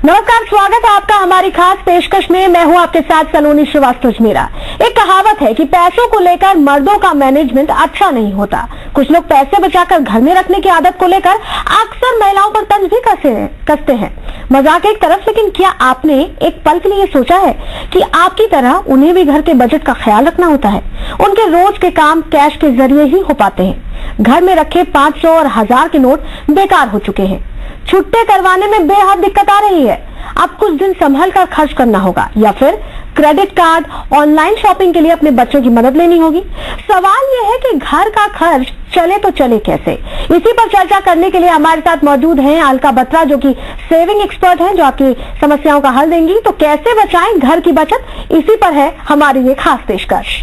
नमस्कार, स्वागत है आपका हमारी खास पेशकश में। मैं हूं आपके साथ सलोनी श्रीवास्तव मेरा। एक कहावत है कि पैसों को लेकर मर्दों का मैनेजमेंट अच्छा नहीं होता। कुछ लोग पैसे बचाकर घर में रखने की आदत को लेकर अक्सर महिलाओं पर तंज भी कसते हैं। मजाक एक तरफ, लेकिन क्या आपने एक पल के लिए सोचा है कि आपकी तरह उन्हें भी घर के बजट का ख्याल रखना होता है। उनके रोज के काम कैश के जरिए ही हो पाते हैं। घर में रखे 500 और 1000 के नोट बेकार हो चुके हैं। छुट्टे करवाने में बेहद दिक्कत आ रही है। अब कुछ दिन संभल कर खर्च करना होगा या फिर क्रेडिट कार्ड, ऑनलाइन शॉपिंग के लिए अपने बच्चों की मदद लेनी होगी। सवाल यह है कि घर का खर्च चले तो चले कैसे। इसी पर चर्चा करने के लिए हमारे साथ मौजूद हैं अलका बत्रा, जो कि सेविंग एक्सपर्ट हैं, जो आपकी समस्याओं का हल देंगी। तो कैसे बचाएं घर की बचत, इसी पर है हमारी ये खास पेशकश।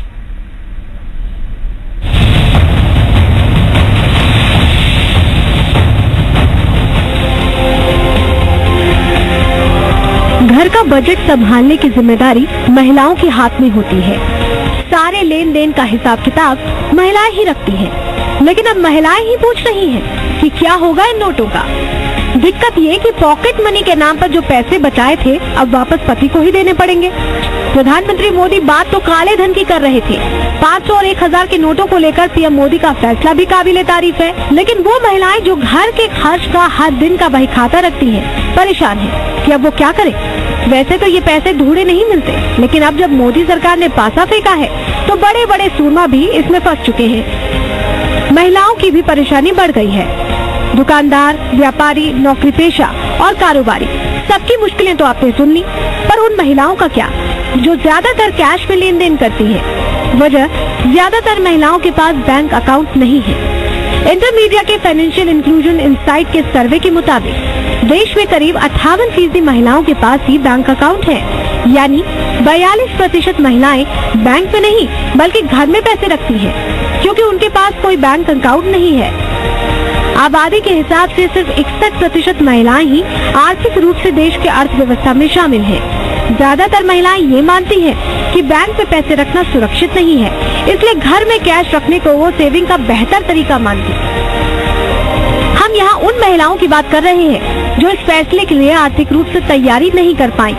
घर का बजट संभालने की जिम्मेदारी महिलाओं के हाथ में होती है। सारे लेन देन का हिसाब किताब महिलाएं ही रखती हैं। लेकिन अब महिलाएं ही पूछ रही हैं कि क्या होगा इन नोटों का। दिक्कत ये कि पॉकेट मनी के नाम पर जो पैसे बचाए थे अब वापस पति को ही देने पड़ेंगे। प्रधानमंत्री मोदी बात तो काले धन की कर रहे थे। 500 और 1000 के नोटों को लेकर पीएम मोदी का फैसला भी काबिले तारीफ है। लेकिन वो महिलाएं जो घर के खर्च का हर दिन का बही खाता रखती हैं, परेशान हैं कि अब वो क्या करें। वैसे तो ये पैसे ढूंढे नहीं मिलते, लेकिन अब जब मोदी सरकार ने पासा फेंका है तो बड़े बड़े सूरमा भी इसमें फंस चुके हैं। महिलाओं की भी परेशानी बढ़ गई है। दुकानदार, व्यापारी, नौकरी पेशा और कारोबारी, सबकी मुश्किलें तो आपने सुन ली, पर उन महिलाओं का क्या जो ज्यादातर कैश में लेन देन करती हैं। वजह, ज्यादातर महिलाओं के पास बैंक अकाउंट नहीं है। इंटरमीडिया के फाइनेंशियल इंक्लूजन इंसाइट के सर्वे के मुताबिक देश में करीब 58% महिलाओं के पास ही बैंक अकाउंट है। यानी 42% महिलाएं बैंक में नहीं बल्कि घर में पैसे रखती हैं, क्योंकि उनके पास कोई बैंक अकाउंट नहीं है। आबादी के हिसाब से सिर्फ 61% महिलाएं ही आर्थिक रूप से देश के अर्थव्यवस्था में शामिल हैं। ज्यादातर महिलाएं ये मानती हैं कि बैंक में पैसे रखना सुरक्षित नहीं है, इसलिए घर में कैश रखने को वो सेविंग का बेहतर तरीका मानती हैं। हम यहाँ उन महिलाओं की बात कर रहे हैं जो इस फैसले के लिए आर्थिक रूप से तैयारी नहीं कर पाई।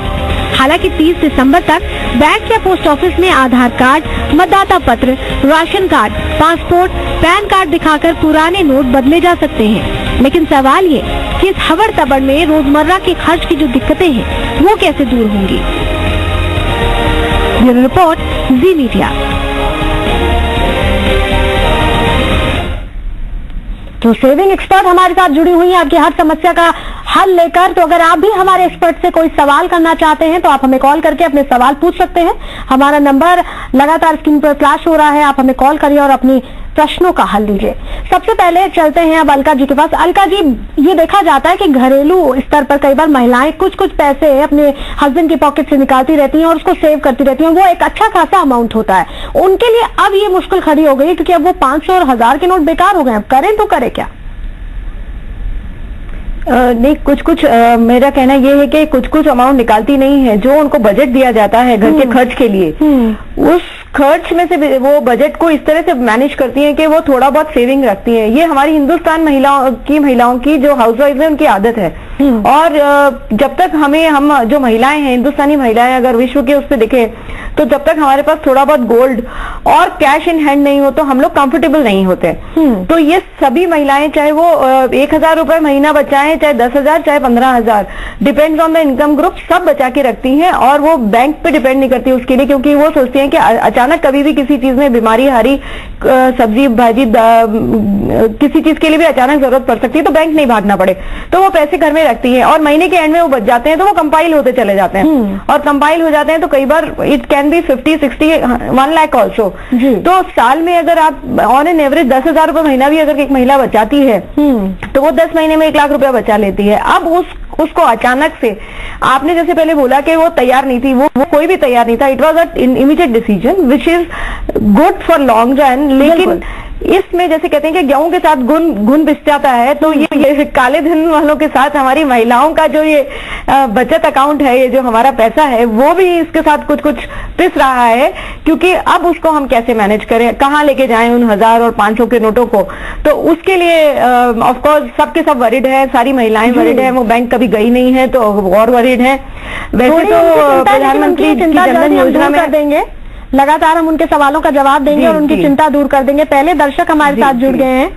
हालांकि 30 दिसंबर तक बैंक या पोस्ट ऑफिस में आधार कार्ड, मतदाता पत्र, ration card, passport, pan card दिखाकर पुराने नोट बदले जा सकते हैं। लेकिन सवाल ये कि इस हवड़ तबड़ में रोजमर्रा के खर्च की जो दिक्कतें हैं वो कैसे दूर होंगी। ब्यूरो रिपोर्ट, जी मीडिया। तो सेविंग एक्सपर्ट हमारे साथ जुड़ी हुई है आपकी हर समस्या का हल लेकर। तो अगर आप भी हमारे एक्सपर्ट से कोई सवाल करना चाहते हैं तो आप हमें कॉल करके अपने सवाल पूछ सकते हैं। हमारा नंबर लगातार स्क्रीन पर फ्लैश हो रहा है, आप हमें कॉल करिए और अपनी प्रश्नों का हल लीजिए। सबसे पहले चलते हैं अब अलका जी के पास। अलका जी, ये देखा जाता है कि घरेलू स्तर पर कई बार महिलाएं कुछ पैसे अपने हस्बैंड की पॉकेट से निकालती रहती हैं और उसको सेव करती रहती हैं। वो एक अच्छा खासा अमाउंट होता है। उनके लिए अब ये मुश्किल खड़ी हो गई क्योंकि अब वो 500 और 1000 के नोट बेकार हो गए। अब करें तो करें क्या? नहीं, कुछ मेरा कहना ये है कि कुछ अमाउंट निकालती नहीं है। जो उनको बजट दिया जाता है घर के खर्च के लिए, उस खर्च में से वो बजट को इस तरह से मैनेज करती हैं कि वो थोड़ा बहुत सेविंग रखती हैं। ये हमारी हिंदुस्तान महिलाओं की जो हाउसवाइफ है उनकी आदत है। और जब तक हम जो महिलाएं हैं, हिंदुस्तानी महिलाएं, अगर विश्व के उस पर देखें तो जब तक हमारे पास थोड़ा बहुत गोल्ड और कैश इन हैंड नहीं हो तो हम लोग कंफर्टेबल नहीं होते। तो ये सभी महिलाएं, चाहे वो 1000 रुपए महीना बचाएं, चाहे 10,000, चाहे 15,000, depends on the income group, सब बचा के रखती हैं। और वो बैंक पे डिपेंड नहीं करती उसके लिए, क्योंकि वो सोचती हैं कि अचानक कभी भी किसी चीज में बीमारी, हारी सब्जी भाजी, किसी चीज के लिए भी अचानक जरूरत पड़ सकती है तो बैंक नहीं भागना पड़े, तो वो पैसे घर में रखती है। और महीने के एंड में वो बच जाते हैं तो वो कंपाइल होते चले जाते हैं। और कंपाइल हो जाते हैं तो कई बार it can be 50, 60, 1 lakh also. तो साल में अगर आप ऑन एन एवरेज 10,000 रुपए महीना भी अगर एक महिला बचाती है तो वो 10 महीने में 1 लाख रुपया बचा लेती है। अब उसको अचानक से, आपने जैसे पहले बोला कि वो तैयार नहीं थी, वो कोई भी तैयार नहीं था। It was a immediate decision which is good for long run. लेकिन इसमें जैसे कहते हैं कि गेहूं के साथ घुन पिस जाता है, तो ये काले धन वालों के साथ हमारी महिलाओं का जो ये बचत अकाउंट है, ये जो हमारा पैसा है, वो भी इसके साथ कुछ पिस रहा है। क्योंकि अब उसको हम कैसे मैनेज करें, कहाँ लेके जाएं उन 1000 और 500 के नोटों को, तो उसके लिए ऑफ कोर्स सबके सब वरीड है, सारी महिलाएं वरीड है। वो बैंक कभी गई नहीं है तो और वरीड है। वैसे तो प्रधानमंत्री जनधन योजना में देंगे, लगातार हम उनके सवालों का जवाब देंगे और उनकी चिंता दूर कर देंगे। पहले दर्शक हमारे साथ जुड़ गए हैं,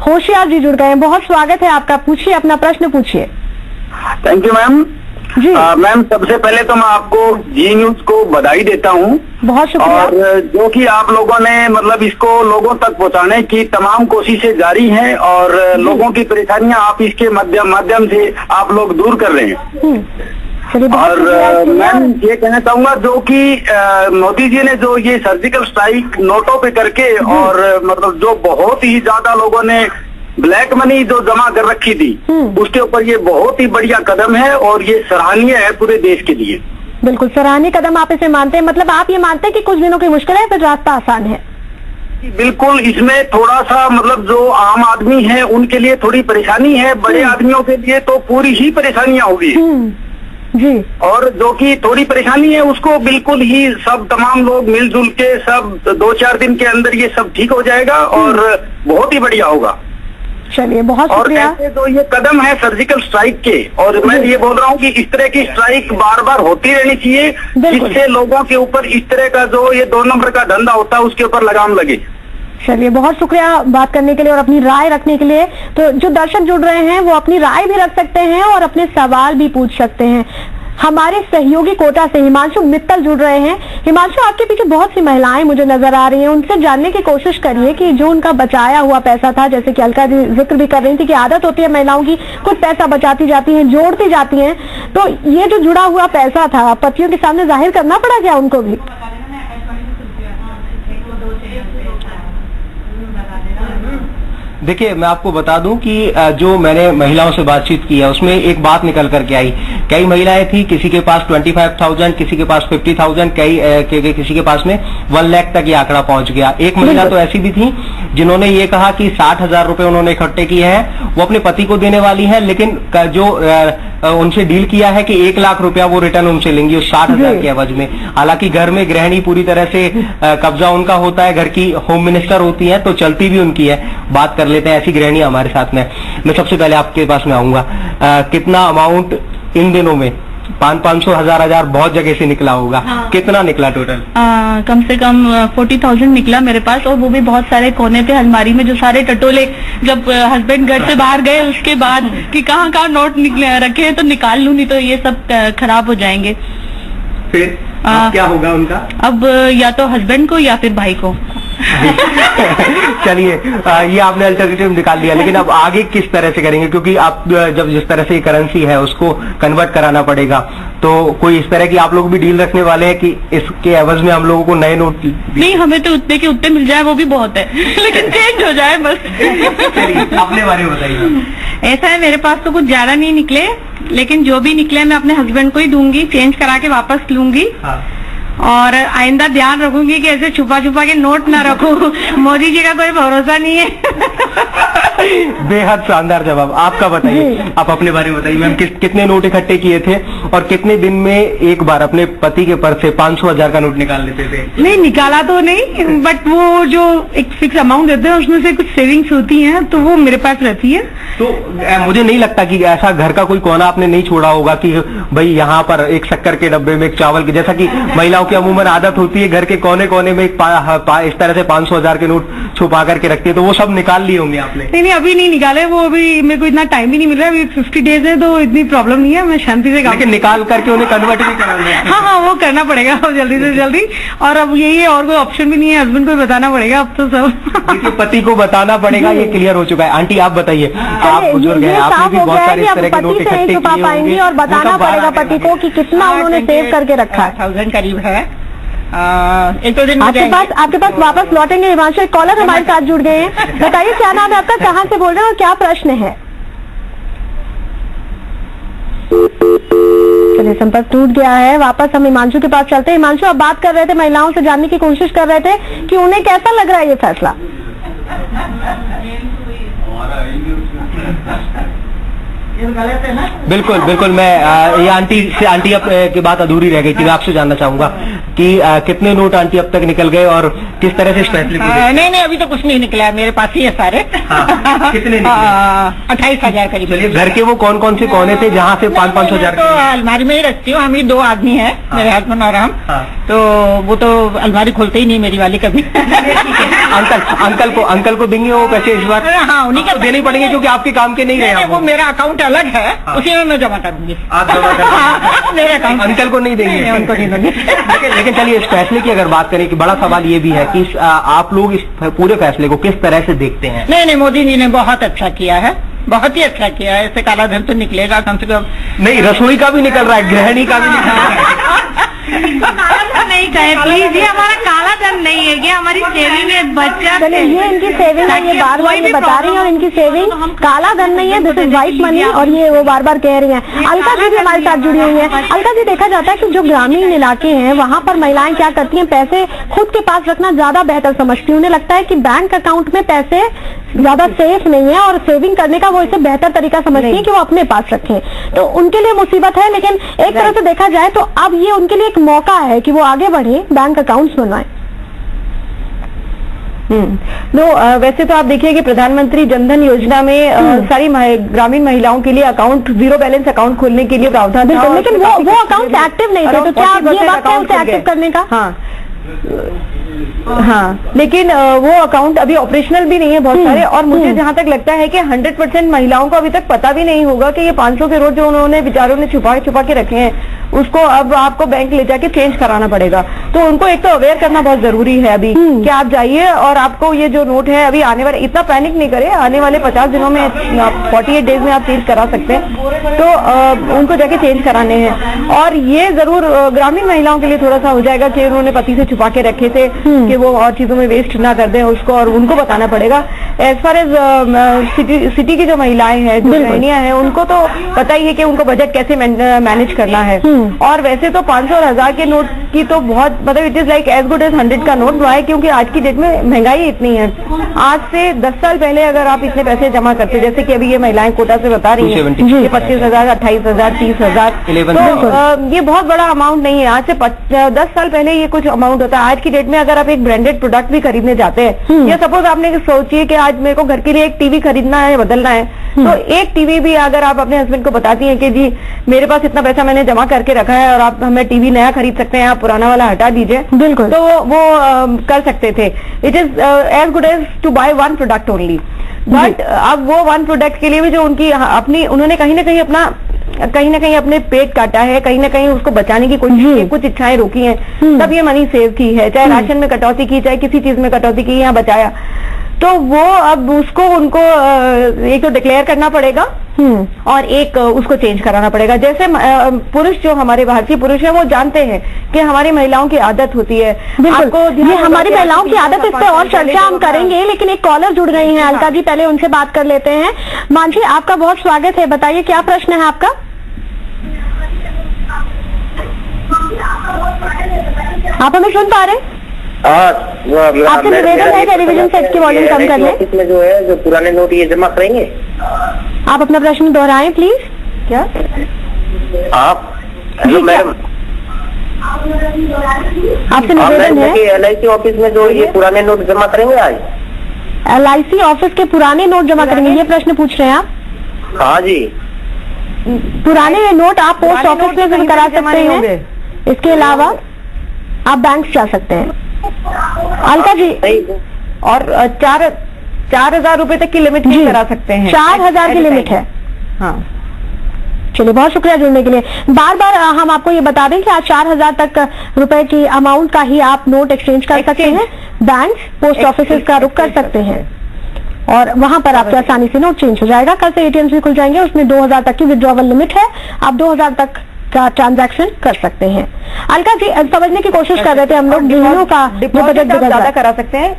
होशियार जी जुड़ गए हैं, बहुत स्वागत है आपका। पूछिए, अपना प्रश्न पूछिए। Thank you ma'am. जी मैम, सबसे पहले तो मैं आपको जी न्यूज को बधाई देता हूँ। बहुत शुक्रिया। और जो कि आप लोगों ने मतलब इसको लोगों तक पहुँचाने की तमाम कोशिशें जारी हैं और लोगों की परेशानियां आप इसके माध्यम से आप लोग दूर कर रहे हैं। और मैं ये कहना चाहूंगा जो कि मोदी जी ने जो ये सर्जिकल स्ट्राइक नोटों पे करके और मतलब जो बहुत ही ज्यादा लोगों ने ब्लैक मनी जो जमा कर रखी थी, उसके ऊपर ये बहुत ही बढ़िया कदम है और ये सराहनीय है पूरे देश के लिए। बिल्कुल सराहनीय कदम आप इसे मानते हैं, मतलब आप ये मानते हैं कि कुछ दिनों की मुश्किल है फिर रास्ता आसान है? बिल्कुल, इसमें थोड़ा सा मतलब जो आम आदमी है उनके लिए थोड़ी परेशानी है, बड़े आदमियों के लिए तो पूरी ही परेशानियां होगी जी। और जो कि थोड़ी परेशानी है उसको बिल्कुल ही सब तमाम लोग मिलजुल के सब 2-4 दिन के अंदर ये सब ठीक हो जाएगा और बहुत ही बढ़िया होगा। चलिए, बहुत शुक्रिया। और ऐसे जो ये कदम है सर्जिकल स्ट्राइक के, और मैं ये बोल रहा हूँ कि इस तरह की स्ट्राइक बार बार होती रहनी चाहिए, जिससे लोगों के ऊपर इस तरह का जो ये 2 नंबर का धंधा होता है उसके ऊपर लगाम लगे। चलिए, बहुत शुक्रिया बात करने के लिए और अपनी राय रखने के लिए। तो जो दर्शक जुड़ रहे हैं वो अपनी राय भी रख सकते हैं और अपने सवाल भी पूछ सकते हैं। हमारे सहयोगी कोटा से हिमांशु मित्तल जुड़ रहे हैं। हिमांशु, आपके पीछे बहुत सी महिलाएं मुझे नजर आ रही हैं, उनसे जानने की कोशिश करिए कि जो उनका बचाया हुआ पैसा था, जैसे कि अलका जी जिक्र भी कर रही थी कि आदत होती है महिलाओं की, कुछ पैसा बचाती जाती हैं, जोड़ती जाती हैं, तो ये जो जुड़ा हुआ पैसा था पतियों के सामने जाहिर करना पड़ा क्या उनको भी? देखिए, मैं आपको बता दूं कि जो मैंने महिलाओं से बातचीत की है उसमें एक बात निकल करके आई। कई महिलाएं थी, किसी के पास 25,000, किसी के पास 50,000, किसी के पास में 1 लाख तक ये आंकड़ा पहुंच गया। एक महिला तो ऐसी भी थी जिन्होंने ये कहा कि 60,000 रुपए उन्होंने इकट्ठे किए हैं, वो अपने पति को देने वाली है, लेकिन जो उनसे डील किया है कि 1 लाख रुपया वो रिटर्न उनसे लेंगी उस 60,000 के एवज में। हालांकि घर में गृहिणी पूरी तरह से कब्जा उनका होता है, घर की होम मिनिस्टर होती है तो चलती भी उनकी है। बात कर लेते हैं ऐसी गृहिणी हमारे साथ में। मैं सबसे पहले आपके पास में आऊंगा, कितना अमाउंट इन दिनों में 500, 1000 बहुत जगह से निकला होगा। हाँ। कितना निकला टोटल? कम से कम 40,000 निकला मेरे पास, और वो भी बहुत सारे कोने पे अलमारी में जो सारे टटोले जब हस्बैंड घर से बाहर गए उसके बाद कि कहाँ नोट रखे हैं तो निकाल लूं, नहीं तो ये सब खराब हो जाएंगे। फिर क्या होगा उनका? अब या तो हस्बैंड को या फिर भाई को। चलिए, ये आपने अल्टरनेटिव निकाल लिया, लेकिन अब आगे किस तरह से करेंगे? क्योंकि आप जब जिस तरह से करेंसी है उसको कन्वर्ट कराना पड़ेगा, तो कोई इस तरह की आप लोग भी डील रखने वाले हैं कि इसके एवज में हम लोगों को नए नोट? नहीं, हमें तो उतने के उतने मिल जाए वो भी बहुत है, लेकिन चेंज हो जाए बस। चलिए, अपने बारे में बताइए। ऐसा है, मेरे पास तो कुछ ज्यादा नहीं निकले, लेकिन जो भी निकले मैं अपने हस्बैंड को ही दूंगी, चेंज करा के वापस लूंगी। हाँ। और आइंदा ध्यान रखूंगी कि ऐसे छुपा छुपा के नोट ना रखूं, मोदी जी का कोई भरोसा नहीं है। बेहद शानदार जवाब। आपका बताइए, आप अपने बारे में बताइए मैम, कितने नोट इकट्ठे किए थे और कितने दिन में एक बार अपने पति के पर्स से 500, 1000 का नोट निकाल लेते थे? नहीं, निकाला तो नहीं, बट वो जो एक फिक्स अमाउंट देते हैं उसमें से कुछ सेविंग्स होती हैं तो वो मेरे पास रहती है। तो मुझे नहीं लगता कि ऐसा घर का कोई कोना आपने नहीं छोड़ा होगा कि भाई यहाँ पर एक शक्कर के डब्बे में एक चावल की, जैसा कि महिलाओं की अमूमन आदत होती है घर के कोने कोने में इस तरह से 500, 1000 के नोट छुपा करके रखती है, तो वो सब निकाल लिए होंगे आपने? नहीं, अभी नहीं निकाले, वो अभी मेरे को इतना टाइम ही नहीं मिल रहा है, 50 डेज है तो इतनी प्रॉब्लम नहीं है, मैं शांति से। लेकिन निकाल करके उन्हें कन्वर्ट भी कराना है। हाँ, वो करना पड़ेगा जल्दी से जल्दी, और अब यही है, और कोई ऑप्शन भी नहीं है, हस्बैंड को बताना पड़ेगा अब तो सब। पति को बताना पड़ेगा, ये क्लियर हो चुका है। आंटी, आप बताइए, आप बुजुर्ग हैं, आपने भी बहुत सारे इस तरह के नोट इकट्ठे किए होंगे और बताना पड़ेगा पति को कि कितना उन्होंने सेव करके रखा है। 1000 करीब है। एक दो दिन आपके पास वापस लौटेंगे। हिमांशु, एक कॉलर हमारे साथ जुड़ गए हैं, बताइए क्या नाम है आपका, कहाँ से बोल रहे हैं और क्या प्रश्न है? चलिए, संपर्क टूट गया है। वापस हम हिमांशु के पास चलते हैं। हिमांशु, आप बात कर रहे थे, महिलाओं से जानने की कोशिश कर रहे थे कि उन्हें कैसा लग रहा है ये फैसला? बिल्कुल बिल्कुल। मैं ये आंटी अब की बात अधूरी रह गई थी, मैं आपसे जानना चाहूंगा कि कितने नोट आंटी अब तक निकल गए और किस तरह से इस फैसले को नहीं अभी तो कुछ नहीं निकला है, मेरे पास ही है सारे। कितने निकले? 28,000 करीब। चलिए, घर के वो कौन कौन से कोने थे जहाँ से 500-500 हजार? तो अलमारी में ही रखती हूँ, हम ही 2 आदमी हैं, मेरे हस्बैंड और हम। तो वो तो अलमारी खोलते ही नहीं मेरी वाली कभी। अंकल को देंगे वो पैसे इस बार? हाँ, उन्हीं का देने पड़ेंगे क्योंकि आपके काम के नहीं रहे। वो मेरा अकाउंट अलग है, उसी में मैं जमा करूंगी। आप जमा कर मेरे अकाउंट अंकल को नहीं देंगे? उनको नहीं दूंगी। लेकिन चलिए, इस फैसले की अगर बात करें कि बड़ा सवाल ये भी है कि आप लोग इस पूरे फैसले को किस तरह से देखते हैं? नहीं, मोदी जी ने बहुत अच्छा किया है, बहुत ही अच्छा किया है। इससे काला धन तो निकलेगा कम से कम। नहीं, रसोई का भी निकल रहा है, गृहिणी का भी निकल रहा है। नहीं कहे प्लीज, ये हमारा काला धन नहीं है, ये हमारी सेविंग है, बचत। चलिए, ये इनकी सेविंग है, ये बार बार ये बता रही है, और इनकी सेविंग काला धन नहीं है, दिस इज व्हाइट मनी, और ये वो बार बार कह रही हैं। अलका जी भी हमारे साथ जुड़ी हुई है। अलका जी, देखा जाता है कि जो ग्रामीण इलाके हैं वहाँ पर महिलाएं क्या करती हैं, पैसे खुद के पास रखना ज्यादा बेहतर समझती हैं। उन्हें लगता है कि बैंक अकाउंट में पैसे ज्यादा सेफ नहीं है, और सेविंग करने का वो इसे बेहतर तरीका समझती हैं कि वो अपने पास रखें। तो उनके लिए मुसीबत है, लेकिन एक तरह से देखा जाए तो अब ये उनके लिए एक मौका है कि वो आगे बढ़े, बैंक अकाउंट्स बनवाएं। वैसे तो आप देखिए कि प्रधानमंत्री जनधन योजना में सारी ग्रामीण महिलाओं के लिए अकाउंट, जीरो बैलेंस अकाउंट खोलने के लिए प्रावधान था, लेकिन वो अकाउंट एक्टिव नहीं थे। तो क्या ये बात है उसे एक्टिव करने का? हाँ, लेकिन वो अकाउंट अभी ऑपरेशनल भी नहीं है बहुत सारे। और मुझे जहाँ तक लगता है कि 100% महिलाओं को अभी तक पता भी नहीं होगा कि ये 500 करोड़ जो उन्होंने बेचारों ने छुपा के रखे हैं, उसको अब आपको बैंक ले जाके चेंज कराना पड़ेगा। तो उनको एक तो अवेयर करना बहुत जरूरी है अभी कि आप जाइए और आपको ये जो नोट है अभी आने वाले, इतना पैनिक नहीं करे, आने वाले 50 दिनों में 48 डेज में आप चेंज करा सकते हैं। तो उनको जाके चेंज कराने हैं। और ये जरूर ग्रामीण महिलाओं के लिए थोड़ा सा हो जाएगा कि उन्होंने पति से छुपा के रखे थे कि वो और चीजों में वेस्ट ना कर दें उसको, और उनको बताना पड़ेगा। एज फार एज सिटी की जो महिलाएं हैं, जो गृहिणियां हैं, उनको तो पता ही है कि उनको बजट कैसे मैनेज करना है। और वैसे तो 500 और 1000 के नोट की तो बहुत, मतलब it is like as good as 100 का नोट है, क्योंकि आज की डेट में महंगाई इतनी है। आज से 10 साल पहले अगर आप इतने पैसे जमा करते, जैसे कि अभी ये महिलाएं कोटा से बता रही हैं, ये 25,000, 28,000, 30,000, तो ये बहुत बड़ा अमाउंट नहीं है। आज से 10 साल पहले ये कुछ अमाउंट होता है। आज की डेट में अगर आप एक ब्रांडेड प्रोडक्ट भी खरीदने जाते हैं, या सपोज आपने सोचिए कि आज मेरे को घर के लिए एक टीवी खरीदना है, बदलना है, तो एक टीवी भी अगर आप अपने हस्बैंड को बताती हैं कि जी मेरे पास इतना पैसा मैंने जमा करके रखा है और आप हमें टीवी नया खरीद सकते हैं, आप पुराना वाला हटा दीजिए, बिल्कुल, तो वो कर सकते थे। It is as good as to buy one product only. But अब वो वन प्रोडक्ट के लिए भी जो उनकी अपनी, उन्होंने कहीं ना कहीं अपने पेट काटा है, कहीं ना कहीं उसको बचाने की कोशिश की, कुछ इच्छाएं रोकी हैं, तब ये मनी सेव की है। चाहे राशन में कटौती की, चाहे किसी चीज में कटौती की, यहाँ बचाया। तो वो अब उसको उनको एक तो डिक्लेयर करना पड़ेगा और एक उसको चेंज कराना पड़ेगा। जैसे पुरुष, जो हमारे भारतीय पुरुष है, वो जानते हैं कि हमारी महिलाओं की आदत होती है। बिल्कुल, ये हमारी महिलाओं की आदत, इस पे और चर्चा हम करेंगे, लेकिन एक कॉलर जुड़ गई हैं अलका जी, पहले उनसे बात कर लेते हैं। मानसी, आपका बहुत स्वागत है, बताइए क्या प्रश्न है आपका? आप हमें सुन पा रहे हैं? आपसे निवेदन है टेलीविजन सेट की वॉल्यूम कम कर लें। इसमें जो है, जो पुराने नोट ये जमा करेंगे, आप अपना प्रश्न दोहराएं प्लीज। क्या आप? हेलो मैडम, आपसे निवेदन है LIC ऑफिस में जो ये पुराने नोट जमा करेंगे आज? LIC ऑफिस के पुराने नोट जमा करेंगे, ये प्रश्न पूछ रहे हैं आप? हाँ जी। पुराने नोट आप पोस्ट ऑफिस में भी करा सकते हैं, इसके अलावा आप बैंक जा सकते हैं। अलका जी, और 4,000 रुपए तक की लिमिट भी करा सकते हैं। 4,000 की लिमिट है। हाँ, चलिए, बहुत शुक्रिया जुड़ने के लिए। बार बार हम आपको ये बता दें कि आज 4,000 तक रुपए की अमाउंट का ही आप नोट एक्सचेंज कर सकते हैं। बैंक, पोस्ट ऑफिस का रुख कर सकते हैं और वहां पर आपके आसानी से नोट चेंज हो जाएगा। कल से ATM भी खुल जाएंगे, उसमें 2,000 तक की विड्रॉवल लिमिट है, आप 2,000 तक का ट्रांजैक्शन कर सकते हैं। अलका जी, समझने की कोशिश कर रहे थे हम लोग, गृहिणियों का जो बजट ज्यादा करा सकते हैं।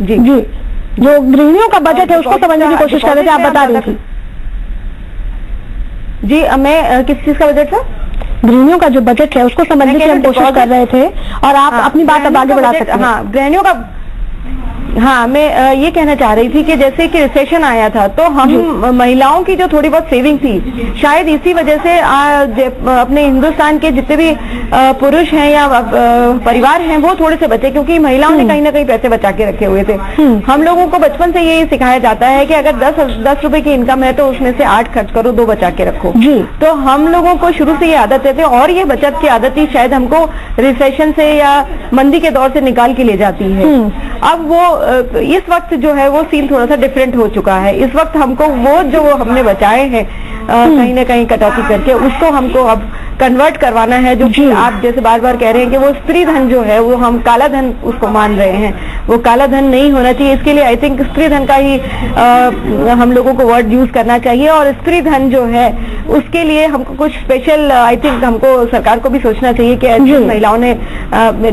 जी, जो गृहिणियों का बजट है उसको समझने की कोशिश कर रहे थे, आप बता रही थी। जी, मैं किस चीज का बजट था? गृहिणियों का जो बजट है उसको समझने की हम कोशिश कर रहे थे, और आप अपनी बात अब आगे बढ़ा सकते हैं। हाँ, गृहिणियों का हाँ, मैं ये कहना चाह रही थी कि जैसे कि रिसेशन आया था तो हम महिलाओं की जो थोड़ी बहुत सेविंग थी, शायद इसी वजह से अपने हिंदुस्तान के जितने भी पुरुष हैं या परिवार हैं वो थोड़े से बचे, क्योंकि महिलाओं ने कहीं ना कहीं पैसे बचा के रखे हुए थे। हम लोगों को बचपन से यही सिखाया जाता है कि अगर 10 रुपए की इनकम है तो उसमें से 8 खर्च करो, 2 बचा के रखो जी। तो हम लोगों को शुरू से ये आदत है और ये बचत की आदत ही शायद हमको रिसेशन से या मंदी के दौर से निकाल के ले जाती है। अब वो इस वक्त जो है वो सीन थोड़ा सा डिफरेंट हो चुका है। इस वक्त हमको वो जो हमने बचाए हैं कहीं ना कहीं कटौती करके उसको हमको अब कन्वर्ट करवाना है, जो कि आप जैसे बार बार कह रहे हैं कि वो स्त्री धन जो है वो हम काला धन उसको मान रहे हैं, वो काला धन नहीं होना चाहिए। इसके लिए आई थिंक स्त्री धन का ही हम लोगों को वर्ड यूज करना चाहिए। और स्त्री धन जो है उसके लिए हमको कुछ स्पेशल आई थिंक हमको सरकार को भी सोचना चाहिए कि ऐसी महिलाओं ने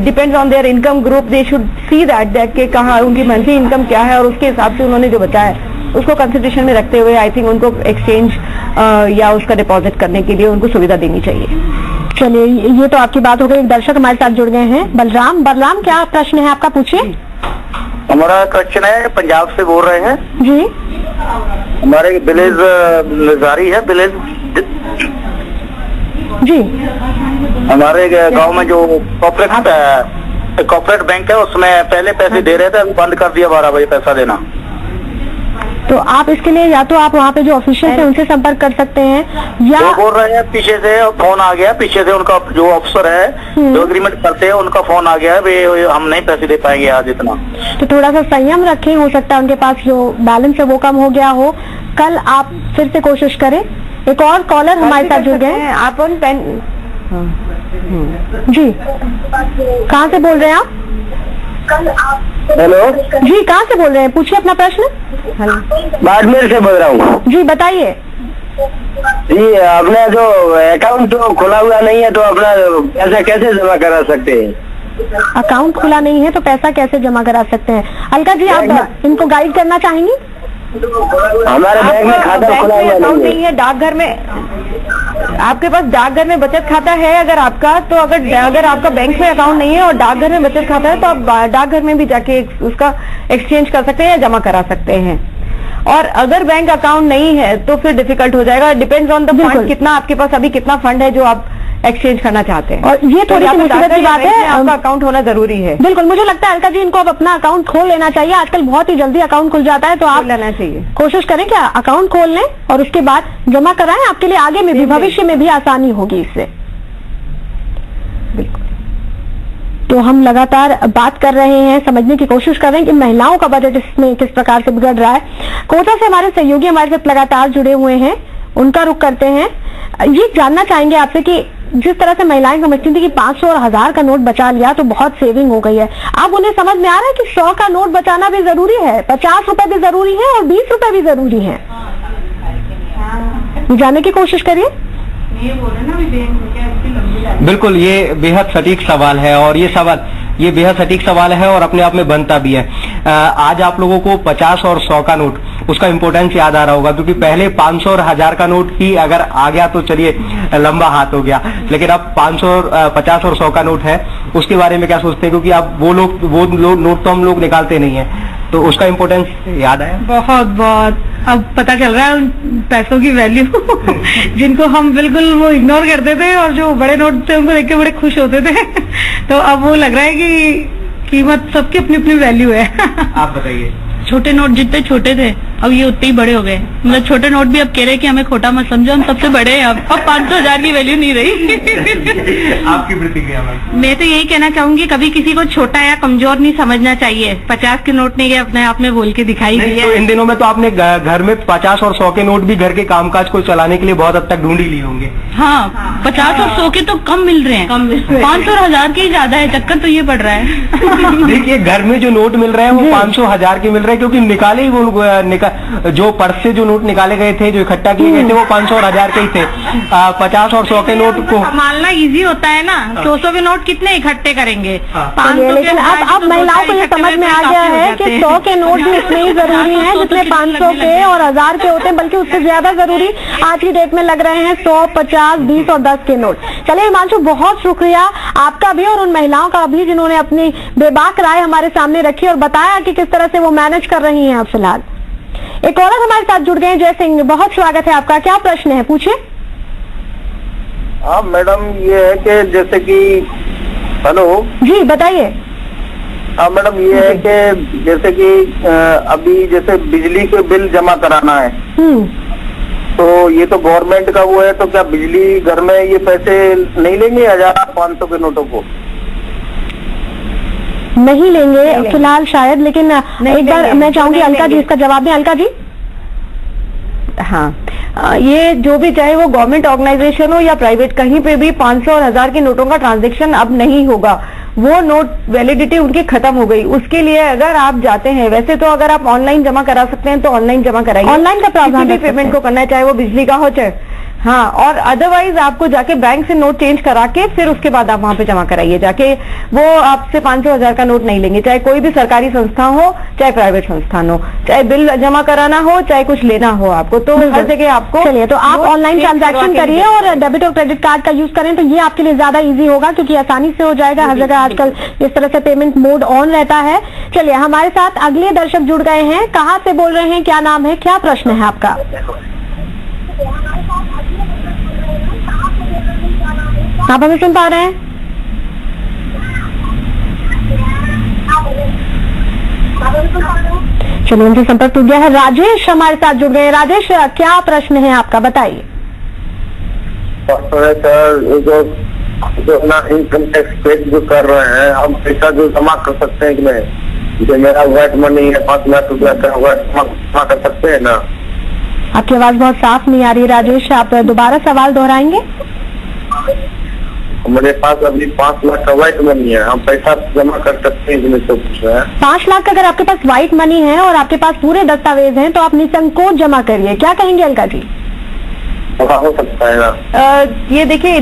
depends on their income group, they should see that कि कहाँ उनकी मंथली इनकम क्या है और उसके हिसाब से उन्होंने जो बताया उसको कंसिडरेशन में रखते हुए आई थिंक उनको एक्सचेंज या उसका डिपॉजिट करने के लिए उनको सुविधा देनी चाहिए। चलिए, ये तो आपकी बात हो गई। एक दर्शक हमारे साथ जुड़ गए हैं, बलराम। क्या प्रश्न है आपका, पूछिए। हमारा क्वेश्चन है, पंजाब से बोल रहे हैं जी। हमारे विलेज जारी है, विलेज जी। हमारे गांव में जो कॉर्पोरेट बैंक है उसमें पहले पैसे दे रहे थे, अभी बंद कर दिया 12 बजे पैसा देना। तो आप इसके लिए या तो आप वहाँ पे जो ऑफिशियल है उनसे संपर्क कर सकते हैं, या वो बोल रहे हैं पीछे से फोन आ गया, पीछे से उनका जो अफसर है जो एग्रीमेंट करते हैं उनका फोन आ गया है, वे हम नहीं पैसे दे पाएंगे आज इतना। तो थोड़ा सा संयम रखें, हो सकता है उनके पास जो बैलेंस है वो कम हो गया हो। कल आप फिर से कोशिश करें। एक और कॉलर हमारे साथ जुड़ गए हैं, आप उन पेन जी। कहाँ से बोल रहे हैं आप? हेलो जी, कहाँ से बोल रहे हैं, पूछिए अपना प्रश्न। बाड़मेर से बोल रहा हूँ जी, बताइए। जी, अपना जो अकाउंट तो खुला हुआ नहीं है तो अपना पैसा कैसे जमा करा सकते हैं? अकाउंट खुला नहीं है तो पैसा कैसे जमा करा सकते हैं? अलका जी, आप इनको गाइड करना चाहेंगी? हमारे बैंक में खाता खुला हुआ नहीं है, डाकघर में आपके पास डाकघर में बचत खाता है अगर आपका, तो अगर आपका बैंक में अकाउंट नहीं है और डाकघर में बचत खाता है तो आप डाकघर में भी जाके उसका एक्सचेंज कर सकते हैं या जमा करा सकते हैं। और अगर बैंक अकाउंट नहीं है तो फिर डिफिकल्ट हो जाएगा। डिपेंड्स ऑन द फंड, कितना आपके पास अभी कितना फंड है जो आप एक्सचेंज करना चाहते हैं। और ये थोड़ी सी मुसीबत की बात है, आपका अकाउंट होना जरूरी है। बिल्कुल, मुझे लगता है अलका जी इनको अब अपना अकाउंट खोल लेना चाहिए। आजकल बहुत ही जल्दी अकाउंट खुल जाता है, तो आप लेना चाहिए, कोशिश करें कि अकाउंट खोल लें और उसके बाद जमा कराएं। आपके लिए आगे में भी, भविष्य में भी आसानी होगी इससे। बिल्कुल। तो हम लगातार बात कर रहे हैं, समझने की कोशिश कर रहे हैं कि महिलाओं का बजट इसमें किस प्रकार से बिगड़ रहा है। कोटा से हमारे सहयोगी हमारे साथ लगातार जुड़े हुए हैं, उनका रुख करते हैं। ये जानना चाहेंगे आपसे कि जिस तरह से महिलाएं समझती थी कि 500 और 1000 का नोट बचा लिया तो बहुत सेविंग हो गई है, अब उन्हें समझ में आ रहा है कि 100 का नोट बचाना भी जरूरी है, 50 रुपए भी जरूरी है और 20 रुपए भी जरूरी है। जानने की कोशिश करिए। बिल्कुल, ये बेहद सटीक सवाल है और ये बेहद सटीक सवाल है और अपने आप में बनता भी है। आज आप लोगों को 50 और 100 का नोट उसका इम्पोर्टेंस याद आ रहा होगा, क्योंकि पहले 500 और 1000 का नोट ही अगर आ गया तो चलिए लंबा हाथ हो गया, लेकिन अब 50 और 100 का नोट है, उसके बारे में क्या सोचते हैं? क्योंकि अब वो नोट तो हम लोग निकालते नहीं है, तो उसका इम्पोर्टेंस याद आया? बहुत अब पता चल रहा है उन पैसों की वैल्यू जिनको हम बिल्कुल वो इग्नोर करते थे और जो बड़े नोट थे उनको देख के बड़े खुश होते थे तो अब वो लग रहा है कि कीमत सबकी अपनी अपनी वैल्यू है। आप बताइए। छोटे नोट जितने छोटे थे अब ये उतने ही बड़े हो गए। मतलब छोटे नोट भी अब कह रहे हैं कि हमें खोटा मत समझो, हम सबसे बड़े हैं। अब 500-1000 की वैल्यू नहीं रही। आपकी प्रतिक्रिया? मैं तो यही कहना चाहूंगी, कभी किसी को छोटा या कमजोर नहीं समझना चाहिए। 50 के नोट ने ये अपने आप में बोल के दिखाई दिया। तो इन दिनों में तो आपने घर में 50 और 100 के नोट भी घर के कामकाज को चलाने के लिए बहुत हद तक ढूंढ ही लिए होंगे। हाँ, 50 और 100 के तो कम मिल रहे हैं, 500 और 1000 के ही ज्यादा है। चक्कर तो ये पड़ रहा है। देखिए, घर में जो नोट मिल रहे हैं वो 500-1000 के मिल रहे हैं, क्योंकि निकाले जो पर्स से जो नोट निकाले गए थे, जो इकट्ठा किए गए थे, वो 500 और 1000 के ही थे। 50 और 100 के नोट को संभालना इजी होता है ना, 200 के नोट कितने इकट्ठे करेंगे? लेकिन अब महिलाओं को ये समझ में आ गया है कि 100 के नोट भी इतने ही जरूरी हैं जितने 500 के और 1000 के होते हैं, बल्कि उससे ज्यादा जरूरी आज की डेट में लग रहे हैं 100, 50, 20 और 10 के नोट। चलिए हिमांशु, बहुत शुक्रिया आपका भी और उन महिलाओं का भी जिन्होंने अपनी बेबाक राय हमारे सामने रखी और बताया कि किस तरह से वो मैनेज कर रही हैं अब फिलहाल। एक औरत हमारे साथ जुड़ गए हैं, जय सिंह, बहुत स्वागत है आपका। क्या प्रश्न है, पूछिए। हाँ मैडम, ये है कि जैसे कि हेलो जी बताइए। हाँ मैडम, ये है कि जैसे कि अभी जैसे बिजली के बिल जमा कराना है, तो ये तो गवर्नमेंट का वो है, तो क्या बिजली घर में ये पैसे नहीं लेंगे 1000-500 के नोटों को? नहीं लेंगे फिलहाल शायद, लेकिन एक बार मैं चाहूंगी अलका जी इसका जवाब दें। अलका जी। हाँ, ये जो भी चाहे वो गवर्नमेंट ऑर्गेनाइजेशन हो या प्राइवेट, कहीं पे भी 500 और 1000 के नोटों का ट्रांजैक्शन अब नहीं होगा। वो नोट वैलिडिटी उनकी खत्म हो गई। उसके लिए अगर आप जाते हैं, वैसे तो अगर आप ऑनलाइन जमा करा सकते हैं तो ऑनलाइन जमा कराइए। ऑनलाइन का प्रावधान किसी भी पेमेंट को करना है, चाहे वो बिजली का हो चाहे, हाँ, और अदरवाइज आपको जाके बैंक से नोट चेंज करा के फिर उसके बाद आप वहां पे जमा कराइए जाके। वो आपसे 500-1000 का नोट नहीं लेंगे, चाहे कोई भी सरकारी संस्था हो चाहे प्राइवेट संस्थान हो, चाहे बिल जमा कराना हो चाहे कुछ लेना हो आपको, तो हर जगह आपको। चलिए, तो आप ऑनलाइन ट्रांजैक्शन करिए और डेबिट और क्रेडिट कार्ड का यूज करें तो ये आपके लिए ज्यादा इजी होगा, क्योंकि आसानी से हो जाएगा। हर जगह आजकल इस तरह से पेमेंट मोड ऑन रहता है। चलिए, हमारे साथ अगले दर्शक जुड़ गए हैं। कहाँ से बोल रहे हैं, क्या नाम है, क्या प्रश्न है आपका? आप हमें सुन पा रहे हैं? चलिए, उनसे संपर्क टूट गया है। राजेश हमारे साथ जुड़ गए। राजेश, क्या प्रश्न है आपका, बताइए। सर, जो अपना इनकम टैक्स पे जो कर रहे हैं, हम पैसा जो जमा कर सकते हैं कि नहीं? जो मेरा वैट मनी है 5 लाख रुपया का, वैट जमा कर सकते हैं ना? आपकी आवाज बहुत साफ नहीं आ रही राजेश, आप दोबारा सवाल दोहराएंगे? मेरे पास अभी 5 लाख का व्हाइट मनी है, हम पैसा जमा कर सकते हैं कि नहीं? तो कुछ है 5 लाख का अगर आपके पास व्हाइट मनी है और आपके पास पूरे दस्तावेज हैं तो आप निसंकोच जमा करिए। क्या कहेंगे अलका जी? हो सकता है ना? ये देखिए,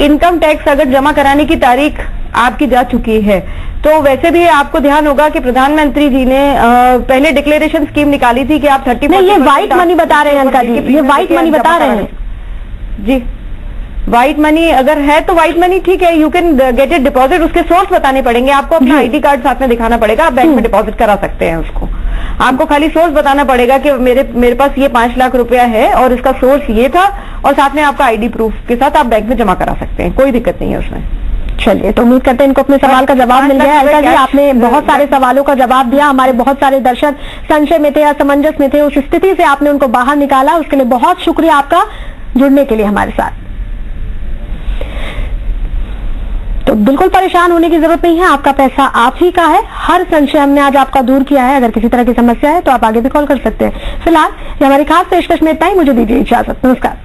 इनकम टैक्स अगर जमा कराने की तारीख आपकी जा चुकी है तो वैसे भी आपको ध्यान होगा कि प्रधानमंत्री जी ने पहले डिक्लेरेशन स्कीम निकाली थी कि आप 30। नहीं, ये व्हाइट मनी बता रहे हैं अलका जी, ये व्हाइट मनी बता रहे हैं जी। व्हाइट मनी अगर है तो व्हाइट मनी ठीक है, you can get it deposit. उसके सोर्स बताने पड़ेंगे आपको, अपना आईडी कार्ड साथ में दिखाना पड़ेगा, आप बैंक में डिपॉजिट करा सकते हैं उसको। आपको खाली सोर्स बताना पड़ेगा कि मेरे पास ये 5 लाख रुपया है और इसका सोर्स ये था, और साथ में आपका आईडी प्रूफ के साथ आप बैंक में जमा करा सकते हैं, कोई दिक्कत नहीं है उसमें। चलिए, तो उम्मीद करते हैं इनको अपने सवाल का जवाब मिल गया। अलका जी, आपने बहुत सारे सवालों का जवाब दिया। हमारे बहुत सारे दर्शक संशय में थे, असमंजस में थे, उस स्थिति से आपने उनको बाहर निकाला, उसके लिए बहुत शुक्रिया आपका जुड़ने के लिए हमारे साथ। तो बिल्कुल परेशान होने की जरूरत नहीं है, आपका पैसा आप ही का है। हर संशय हमने आज आपका दूर किया है। अगर किसी तरह की समस्या है तो आप आगे भी कॉल कर सकते हैं। फिलहाल ये हमारी खास पेशकश में इतना ही। मुझे दीजिए इजाजत, नमस्कार।